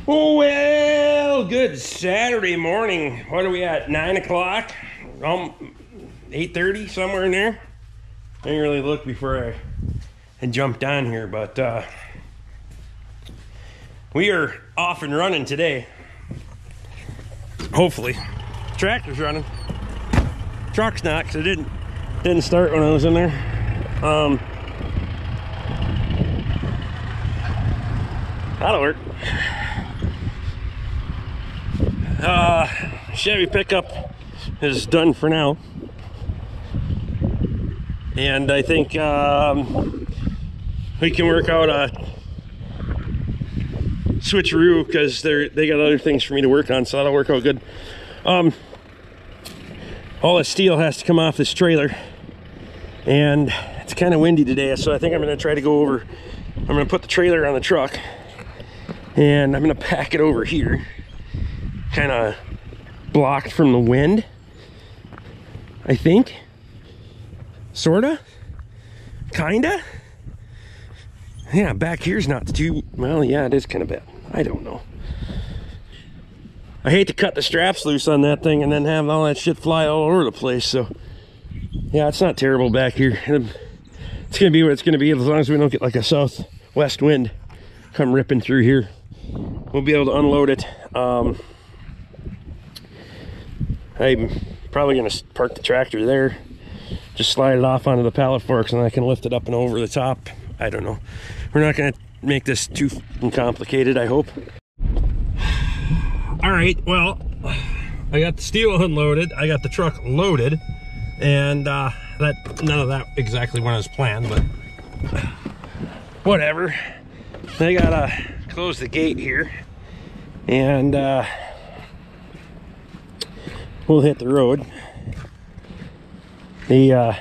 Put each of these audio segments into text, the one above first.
Well, good Saturday morning. What are we at? 9 o'clock? 8:30, somewhere in there. I didn't really look before I jumped on here, but we are off and running today. Hopefully. Tractor's running. Truck's not, because it didn't start when I was in there. That'll work. Chevy pickup is done for now, and I think we can work out a switcheroo because they got other things for me to work on, so that'll work out good. All the steel has to come off this trailer, and it's kind of windy today, so I think I'm going to try to go over. I'm going to put the trailer on the truck, and I'm going to pack it over here, kind of blocked from the wind, I think. Sorta, kinda. Yeah, back here's not too well. Yeah, it is kind of bad. I don't know. I hate to cut the straps loose on that thing and then have all that shit fly all over the place. So yeah, it's not terrible back here. It's gonna be what it's gonna be, as long as we don't get like a southwest wind come ripping through here. We'll be able to unload it. I'm probably gonna park the tractor there, just slide it off onto the pallet forks, and I can lift it up and over the top. I don't know. We're not gonna make this too complicated, I hope. All right, well, I got the steel unloaded, I got the truck loaded, and none of that exactly went as planned, but whatever. I gotta close the gate here, and we'll hit the road. The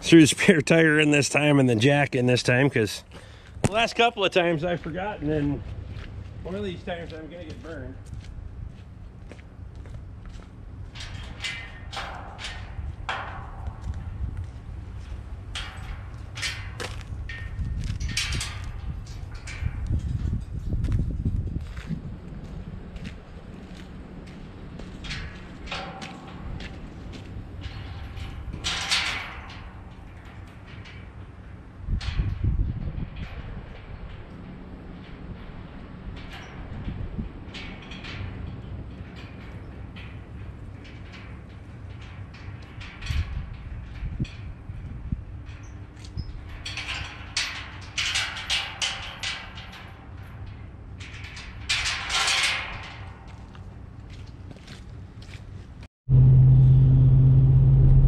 threw the spare tire in this time and the jack in this time, because the last couple of times I've forgotten, and one of these times I'm gonna get burned.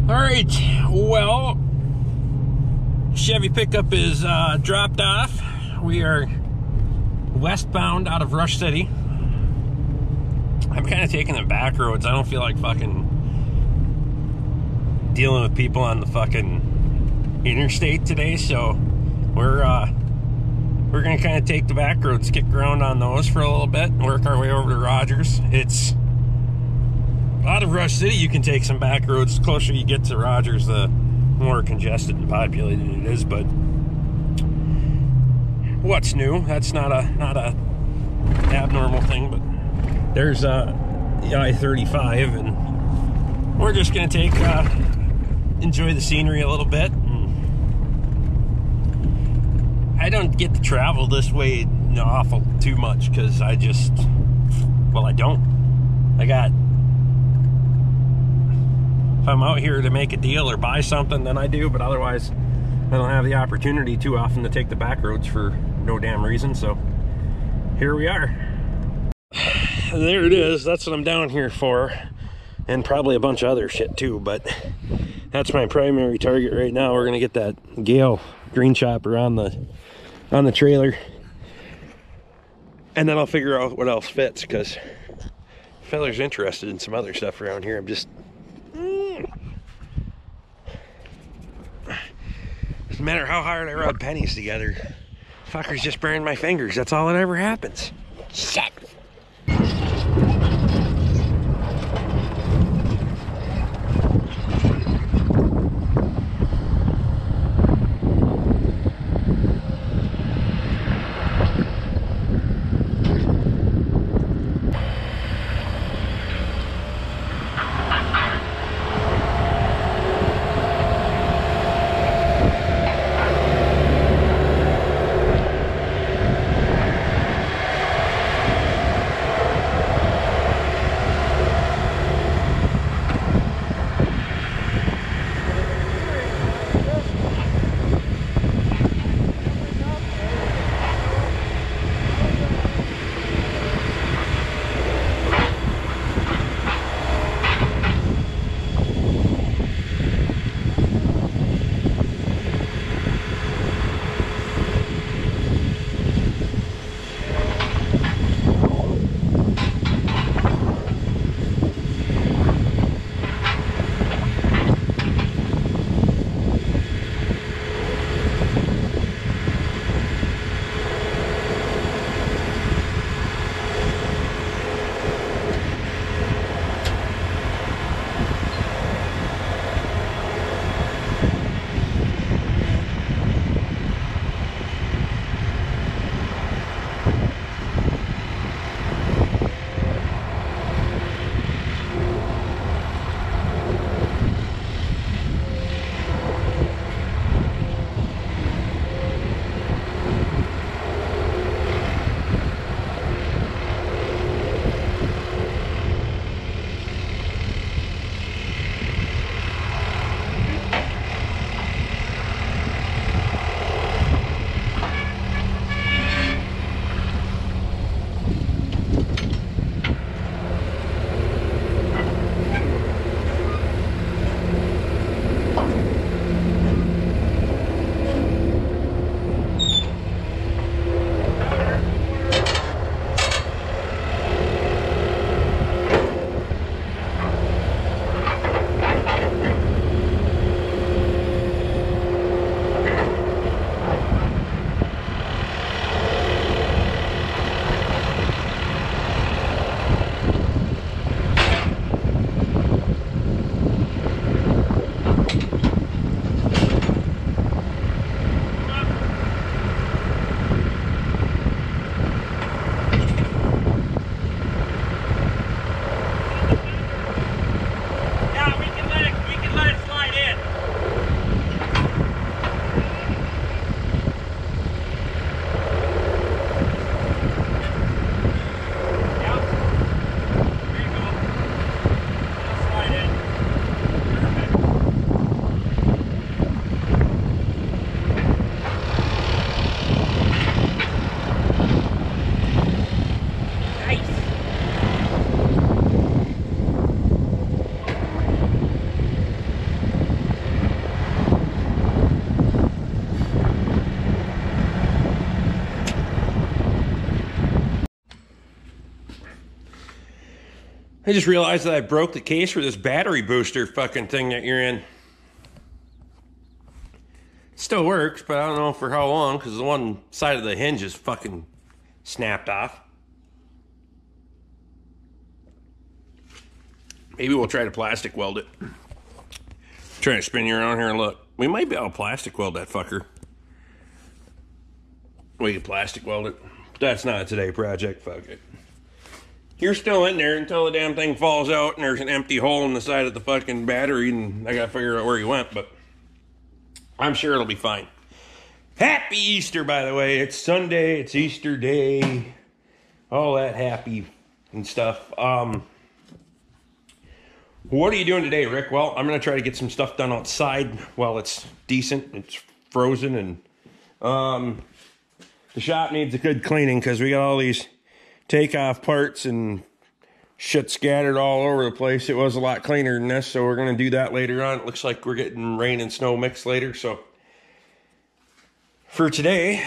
Alright, well, Chevy pickup is dropped off. We are westbound out of Rush City. I'm kind of taking the back roads. I don't feel like fucking dealing with people on the fucking interstate today, so we're gonna kind of take the back roads, kick around on those for a little bit, and work our way over to Rogers. It's out of Rush City, you can take some back roads. The closer you get to Rogers, the more congested and populated it is. But what's new? That's not a abnormal thing. But there's the I-35, and we're just gonna take enjoy the scenery a little bit. And I don't get to travel this way awful too much, because I don't. If I'm out here to make a deal or buy something, then I do, but otherwise I don't have the opportunity too often to take the back roads for no damn reason. So here we are. There it is. That's what I'm down here for, and probably a bunch of other shit too, but that's my primary target right now. We're gonna get that Gale green chopper on the trailer, and then I'll figure out what else fits, because feller's interested in some other stuff around here. I'm just doesn't matter how hard I rub pennies together, fuckers just burn my fingers. That's all that ever happens. Shit. I just realized that I broke the case for this battery booster fucking thing that you're in. It still works, but I don't know for how long, because the one side of the hinge is fucking snapped off. Maybe we'll try to plastic weld it. Try to spin you around here and look. We might be able to plastic weld that fucker. We can plastic weld it. But that's not a today project, fuck it. You're still in there until the damn thing falls out and there's an empty hole in the side of the fucking battery and I gotta figure out where you went, but I'm sure it'll be fine. Happy Easter, by the way. It's Sunday, it's Easter Day. All that happy and stuff. What are you doing today, Rick? Well, I'm going to try to get some stuff done outside while it's decent. It's frozen, and the shop needs a good cleaning because we got all these takeoff parts and shit scattered all over the place. It was a lot cleaner than this, so we're going to do that later on. It looks like we're getting rain and snow mixed later, so for today,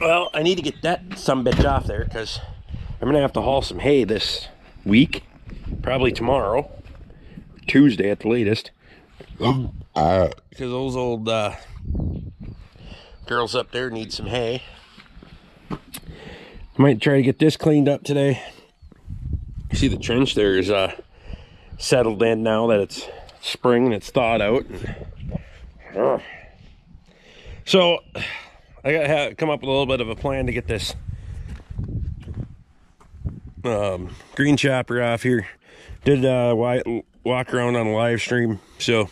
well, I need to get that sumbitch off there because I'm gonna have to haul some hay this week, probably tomorrow, Tuesday at the latest, because those old girls up there need some hay. Might try to get this cleaned up today. You see the trench there is settled in now that it's spring and it's thawed out. So I gotta come up with a little bit of a plan to get this green chopper off here. Did walk around on a live stream, so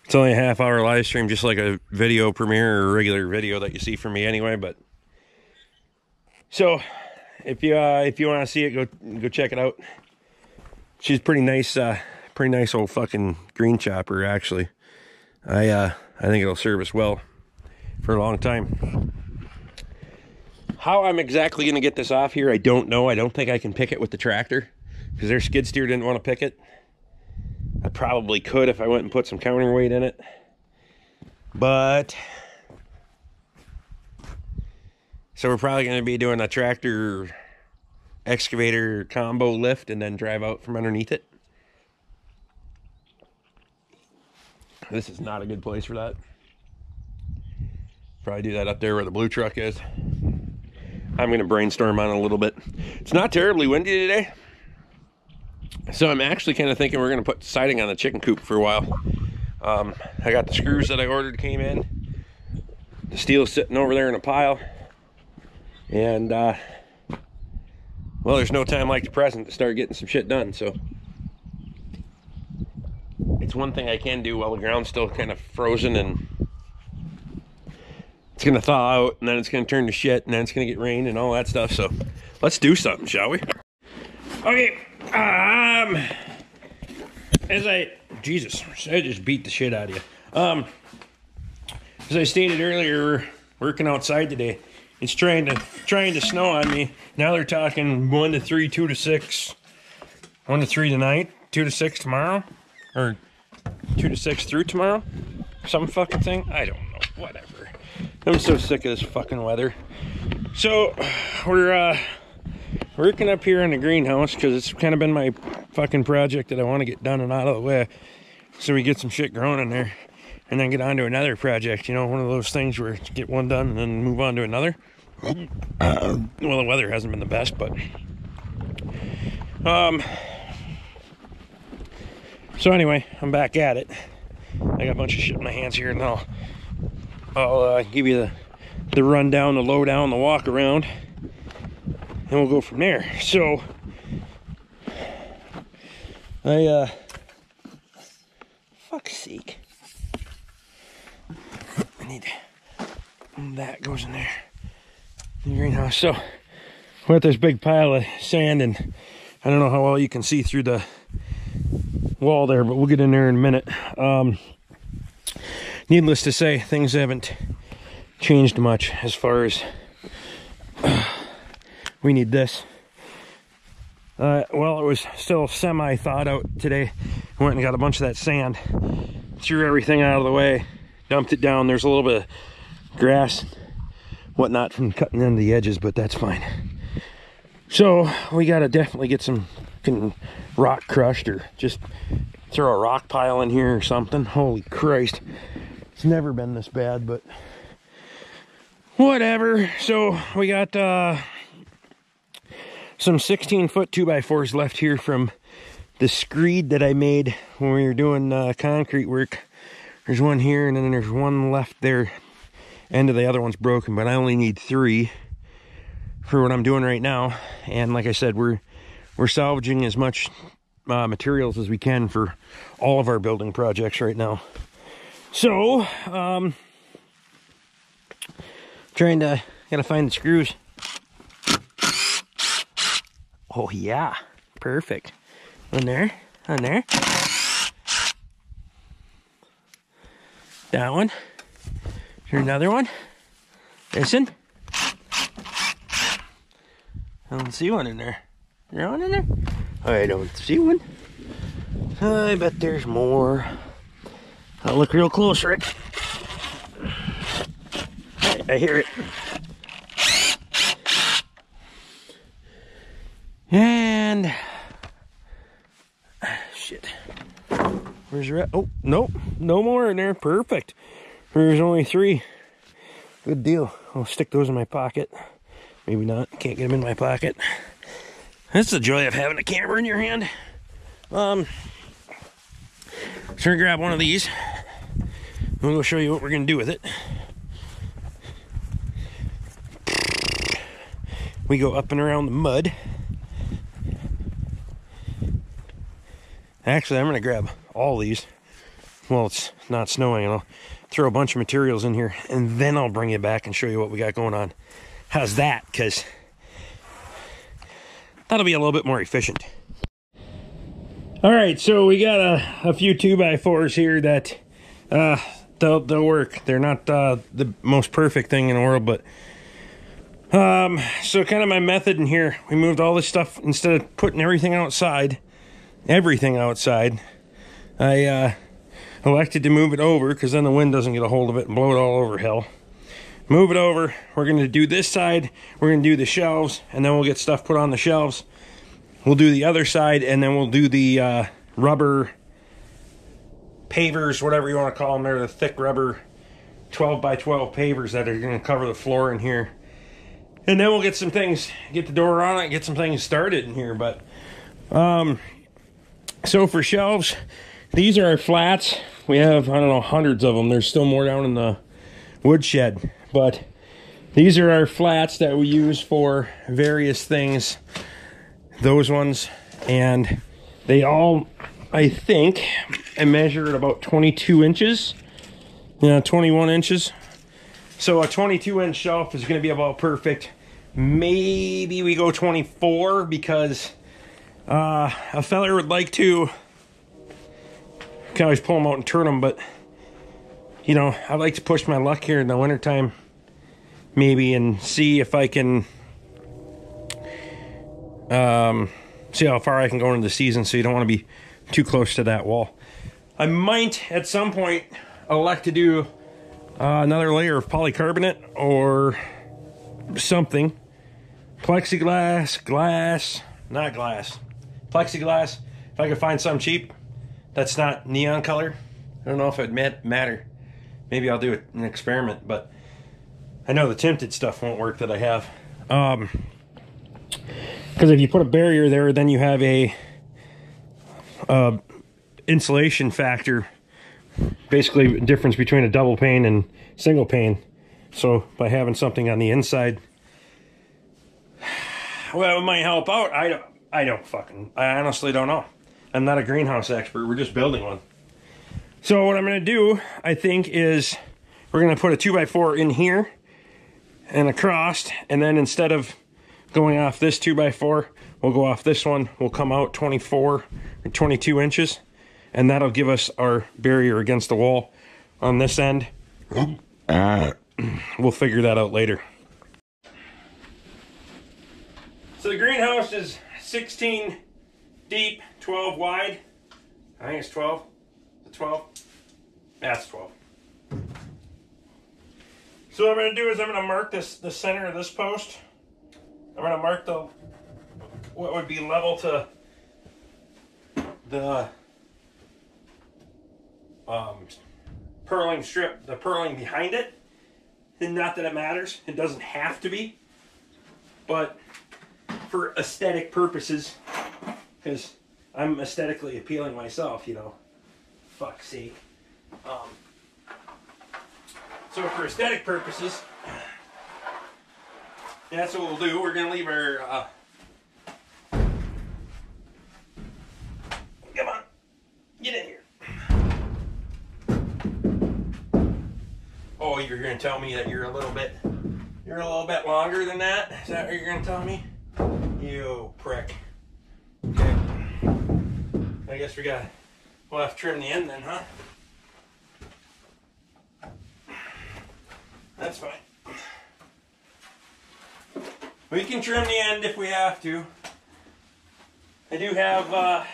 it's only a half-hour live stream, just like a video premiere or a regular video that you see from me anyway. But so if you want to see it, go check it out. She's pretty nice old fucking green chopper, actually. I think it'll serve us well for a long time. How I'm exactly going to get this off here, I don't know. I don't think I can pick it with the tractor because their skid steer didn't want to pick it. I probably could if I went and put some counterweight in it. But so we're probably going to be doing a tractor excavator combo lift and then drive out from underneath it. This is not a good place for that. Probably do that up there where the blue truck is. I'm going to brainstorm on it a little bit. It's not terribly windy today, so I'm actually kind of thinking we're going to put siding on the chicken coop for a while. I got the screws that I ordered came in. The steel's sitting over there in a pile. And, well, there's no time like the present to start getting some shit done, so it's one thing I can do while the ground's still kind of frozen, and it's going to thaw out, and then it's going to turn to shit, and then it's going to get rain and all that stuff. So let's do something, shall we? Okay. Jesus, I just beat the shit out of you. As I stated earlier, we're working outside today. It's trying to snow on me. Now they're talking 1 to 3, 2 to 6. 1 to 3 tonight, 2 to 6 tomorrow, or 2 to 6 through tomorrow. Some fucking thing. I don't know. Whatever. I'm so sick of this fucking weather. So we're working up here in the greenhouse because it's kind of been my fucking project that I want to get done and out of the way, so we get some shit growing in there, and then get on to another project. You know, one of those things where you get one done and then move on to another. Well, the weather hasn't been the best, but so anyway, I'm back at it. I got a bunch of shit in my hands here, and I'll give you the rundown, the lowdown, the walk around, and we'll go from there. So fuck's sake, I need that goes in there in the greenhouse. So we're at this big pile of sand, and I don't know how well you can see through the wall there, but we'll get in there in a minute. Needless to say, things haven't changed much as far as we need this. Well, it was still semi thawed out today. I went and got a bunch of that sand, threw everything out of the way, dumped it down. There's a little bit of grass, whatnot, from cutting into the edges, but that's fine. So we got to definitely get some rock crushed, or just throw a rock pile in here or something. Holy Christ. It's never been this bad, but whatever. So we got some 16-foot 2x4s left here from the screed that I made when we were doing concrete work. There's one here, and then there's one left there. End of the other one's broken, but I only need 3 for what I'm doing right now. And like I said, we're salvaging as much materials as we can for all of our building projects right now. So gotta find the screws. Oh yeah, perfect. On there, on there. That one. Here's another one. This one. I don't see one in there. Is there one in there? I don't see one. I bet there's more. I'll look real close, Rick. I hear it. And shit. Where's your at? Oh, nope. No more in there. Perfect. There's only 3. Good deal. I'll stick those in my pocket. Maybe not. Can't get them in my pocket. That's the joy of having a camera in your hand. So we're gonna grab one of these. I'm gonna show you what we're gonna do with it. We go up and around the mud. Actually, I'm gonna grab all these. Well, it's not snowing, and I'll throw a bunch of materials in here, and then I'll bring you back and show you what we got going on. How's that? Because that'll be a little bit more efficient. All right, so we got a few 2x4s here that they'll work. They're not the most perfect thing in the world, but so kind of my method in here, we moved all this stuff. Instead of putting everything outside, I elected to move it over, because then the wind doesn't get a hold of it and blow it all over hell. Move it over. We're going to do this side. We're going to do the shelves, and then we'll get stuff put on the shelves. We'll do the other side, and then we'll do the rubber pavers, whatever you want to call them. They're the thick rubber 12x12 pavers that are going to cover the floor in here. And then we'll get some things, get the door on it, get some things started in here. But so for shelves, these are our flats. We have, I don't know, hundreds of them. There's still more down in the woodshed. But these are our flats that we use for various things. Those ones. And they all, I think, I measure at about 22 inches. 21 inches. So a 22-inch shelf is going to be about perfect. Maybe we go 24, because a feller would like to, can always pull them out and turn them, but you know, I like to push my luck here in the wintertime maybe, and see if I can see how far I can go into the season, so you don't want to be too close to that wall. I might at some point elect to do another layer of polycarbonate or something. Plexiglass, glass, not glass, plexiglass. If I could find some cheap that's not neon color. I don't know if it'd matter. Maybe I'll do an experiment, but I know the tinted stuff won't work that I have. Because if you put a barrier there, then you have a insulation factor. Basically, a difference between a double pane and single pane. So by having something on the inside, well, it might help out. I honestly don't know. I'm not a greenhouse expert. We're just building one. So what I'm going to do, I think, is we're going to put a 2x4 in here and across, and then instead of going off this 2x4, we'll go off this one. We'll come out 24 or 22 inches, and that'll give us our barrier against the wall on this end. We'll figure that out later. So the greenhouse is 16 deep, 12 wide. I think it's 12. Is it 12? That's 12. So what I'm going to do is I'm going to mark the center of this post. I'm going to mark the what would be level to the purling strip, the purling behind it. And not that it matters, it doesn't have to be, but for aesthetic purposes, because I'm aesthetically appealing myself, you know, fuck's sake. So for aesthetic purposes, that's what we'll do. We're gonna leave our come on, get in here. Oh, you're gonna tell me that you're a little bit longer than that? Is that what you're gonna tell me? You prick. Okay. I guess we'll have to trim the end then, huh? That's fine. We can trim the end if we have to. I do have a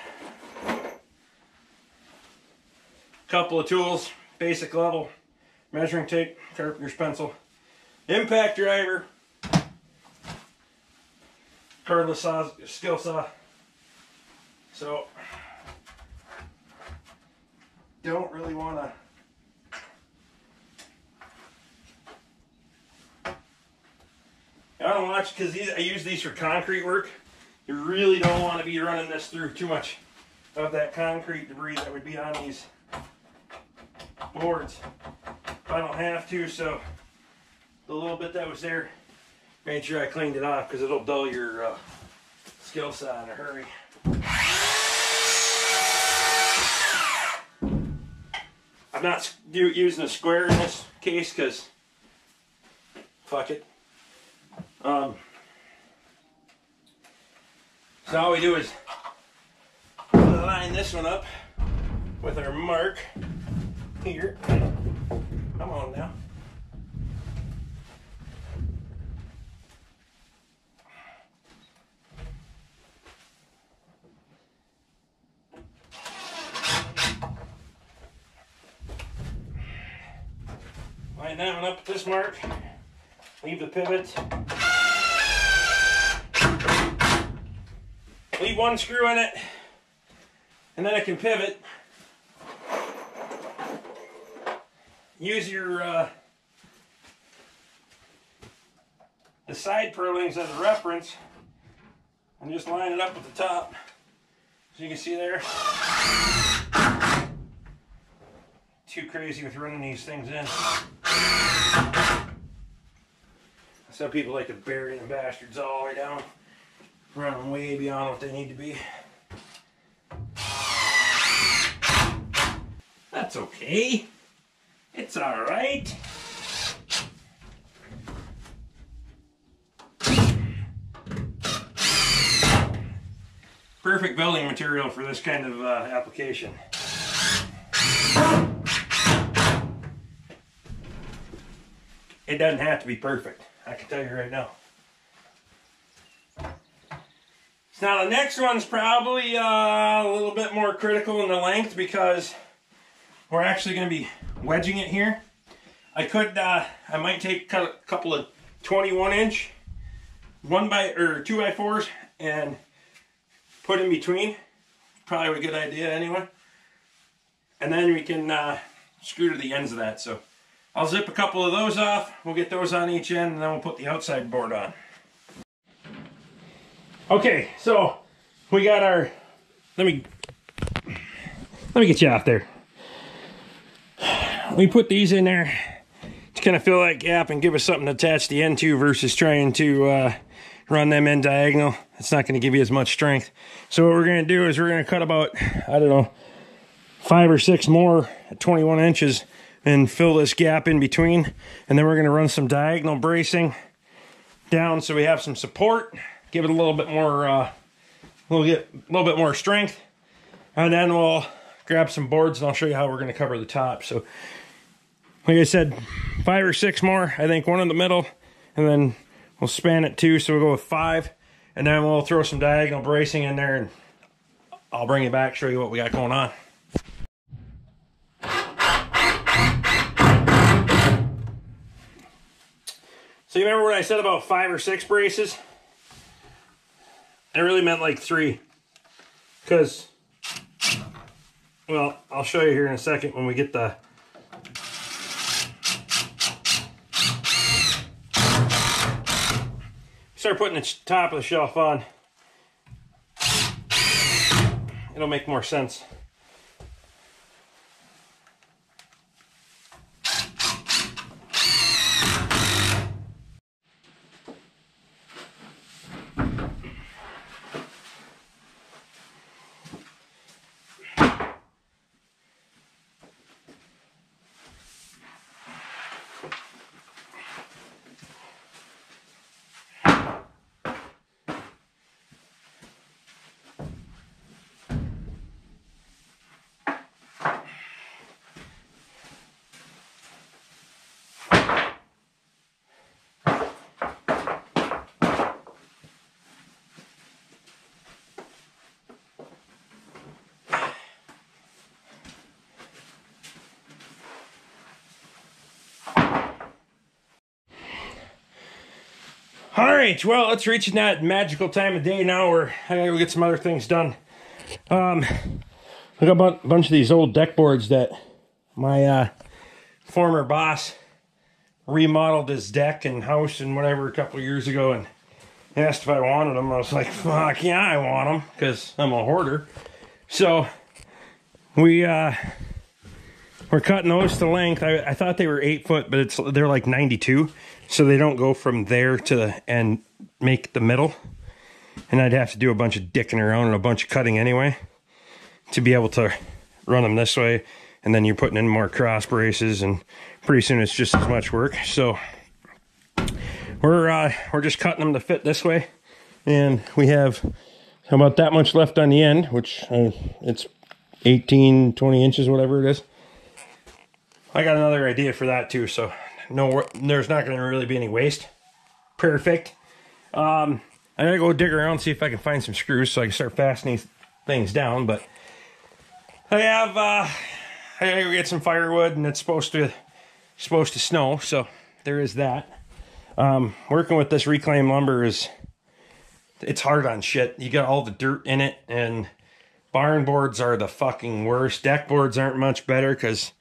couple of tools, basic level, measuring tape, carpenter's pencil, impact driver, cordless saw, skill saw. So, don't really want to I don't watch, because I use these for concrete work. You really don't want to be running this through too much of that concrete debris that would be on these boards. I don't have to, so the little bit that was there, made sure I cleaned it off, because it'll dull your skill saw in a hurry. I'm not using a square in this case, because fuck it. So all we do is line this one up with our mark here. Come on now. Line that one up at this mark. Leave the pivot. Leave one screw in it, and then I can pivot. Use your the side purlings as a reference, and just line it up at the top. So you can see there. Too crazy with running these things in. Some people like to bury them bastards all the way down. Run them way beyond what they need to be. That's okay. It's all right. Perfect building material for this kind of application. It doesn't have to be perfect, I can tell you right now. Now the next one's probably a little bit more critical in the length, because we're actually going to be wedging it here. I might take a couple of 21-inch 2x4s and put in between. Probably a good idea anyway. And then we can screw to the ends of that. So I'll zip a couple of those off. We'll get those on each end, and then we'll put the outside board on. Okay, so we got our, let me get you out there. We put these in there to kind of fill that gap and give us something to attach the end to versus trying to run them in diagonal. It's not going to give you as much strength. So what we're going to do is we're going to cut about, I don't know, 5 or 6 more at 21 inches and fill this gap in between. And then we're going to run some diagonal bracing down so we have some support. Give it a little bit more, we'll get a little bit more strength, and then we'll grab some boards and I'll show you how we're going to cover the top. So, like I said, 5 or 6 more. I think one in the middle, and then we'll span it 2, so we'll go with 5, and then we'll throw some diagonal bracing in there, and I'll bring you back, show you what we got going on. So you remember what I said about 5 or 6 braces? I really meant like 3. Because, well, I'll show you here in a second when we get the... Start putting the top of the shelf on. It'll make more sense. All right, well, it's reaching that magical time of day now where I gotta go get some other things done. I got a bunch of these old deck boards that my former boss remodeled his deck and house and whatever a couple of years ago, and asked if I wanted them. I was like, fuck yeah, I want them, because I'm a hoarder. So we're cutting those to length. I thought they were 8 foot, but they're like 92. So they don't go from there to the and make the middle. And I'd have to do a bunch of dicking around and a bunch of cutting anyway to be able to run them this way. And then you're putting in more cross braces, and pretty soon it's just as much work. So we're just cutting them to fit this way. And we have about that much left on the end, which it's 18, 20 inches, whatever it is. I got another idea for that too, so no, there's not going to really be any waste. Perfect. I gotta go dig around and see if I can find some screws so I can start fastening things down. But I gotta go get some firewood, and it's supposed to snow, so there is that. Working with this reclaimed lumber it's hard on shit. You got all the dirt in it, and barn boards are the fucking worst. Deck boards aren't much better because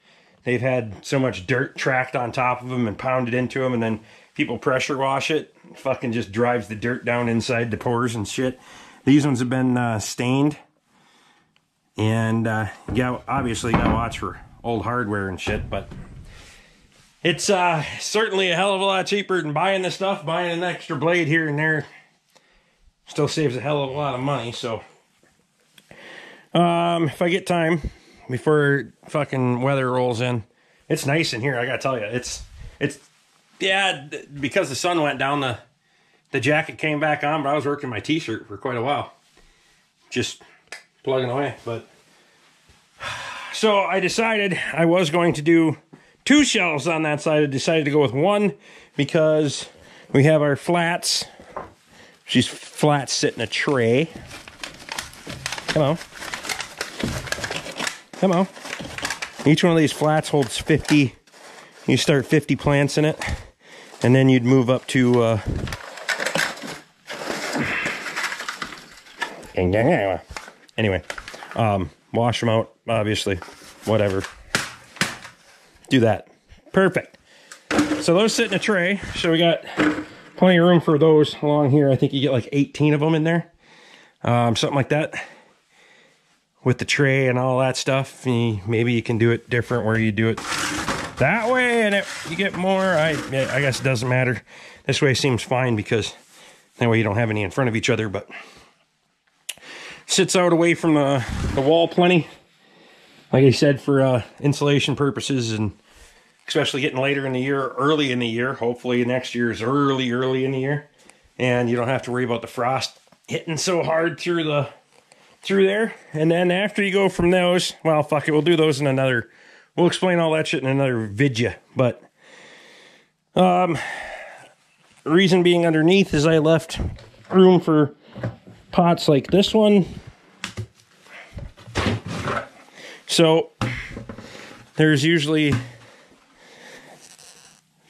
they've had so much dirt tracked on top of them and pounded into them, and then people pressure wash it. Fucking just drives the dirt down inside the pores and shit. These ones have been stained, and obviously you gotta watch for old hardware and shit, but it's certainly a hell of a lot cheaper than buying this stuff. Buying an extra blade here and there still saves a hell of a lot of money. So if I get time before fucking weather rolls in, it's nice in here, I gotta tell you. It's yeah, because the sun went down, the jacket came back on, but I was working my t-shirt for quite a while, just plugging away. But so I decided I was going to do 2 shelves on that side. I decided to go with 1 because we have our flats. These flats sit in a tray. Come on. Come on. Each one of these flats holds 50. You start 50 plants in it, and then you'd move up to anyway, wash them out, obviously, whatever. Do that. Perfect. So those sit in a tray. So we got plenty of room for those along here. I think you get like 18 of them in there. Something like that. With the tray and all that stuff. Maybe you can do it different where you do it that way and you get more. I guess it doesn't matter. This way seems fine because that way you don't have any in front of each other, but sits out away from the wall plenty. Like I said, for insulation purposes, and especially getting later in the year, early in the year. Hopefully next year is early in the year, and you don't have to worry about the frost hitting so hard through there. And then after you go from those, well, fuck it, we'll do those in another. We'll explain all that shit in another vidya. But reason being underneath is I left room for pots like this one. So there's usually,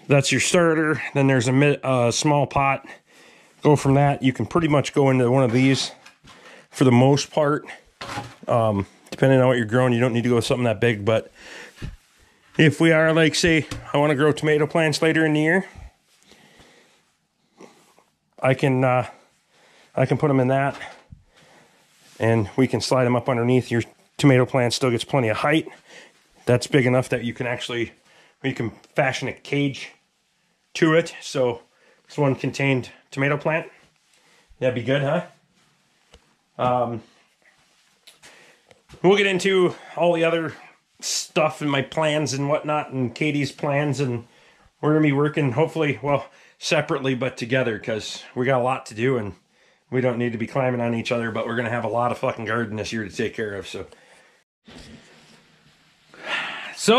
that's your starter. Then there's a small pot go from that. You can pretty much go into one of these for the most part. Depending on what you're growing, you don't need to go with something that big, but if we are, like, say, I want to grow tomato plants later in the year, I can put them in that, and we can slide them up underneath. Your tomato plant still gets plenty of height. That's big enough that you can fashion a cage to it. So this one contained tomato plant. That'd be good, huh? We'll get into all the other stuff and my plans and whatnot, and Katie's plans, and we're gonna be working, hopefully, well, separately but together, because we got a lot to do and we don't need to be climbing on each other, but we're gonna have a lot of fucking garden this year to take care of. So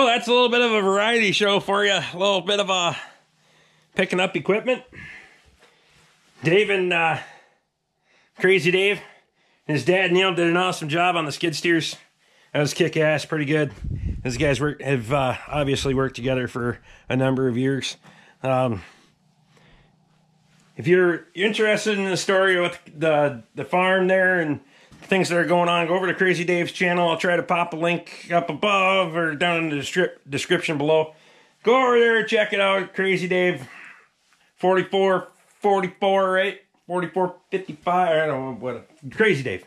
that's a little bit of a variety show for you, a little bit of a picking up equipment. Dave and Crazy Dave and his dad Neil did an awesome job on the skid steers. That was kick-ass, pretty good. These guys have obviously worked together for a number of years. If you're interested in the story with the farm there and things that are going on, go over to Crazy Dave's channel. I'll try to pop a link up above or down in the description below. Go over there, check it out. Crazy Dave 44, right? 4455, I don't know what. Crazy Dave.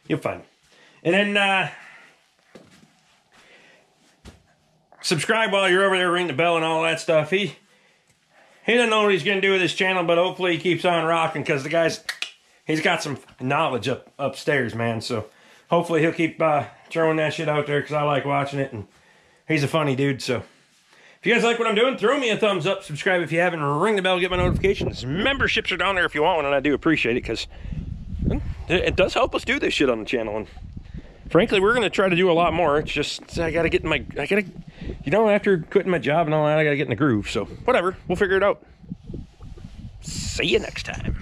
You'll find him. And then subscribe while you're over there, ring the bell and all that stuff. He doesn't know what he's going to do with his channel, but hopefully he keeps on rocking, because the guy's, he's got some knowledge upstairs, man. So hopefully he'll keep throwing that shit out there, because I like watching it, and he's a funny dude. So if you guys like what I'm doing, throw me a thumbs up, subscribe if you haven't, ring the bell, get my notifications. Memberships are down there if you want one, and I do appreciate it, because it does help us do this shit on the channel. And frankly, we're going to try to do a lot more. It's just, I got to get in my, you know, after quitting my job and all that, I got to get in the groove. So whatever, we'll figure it out. See you next time.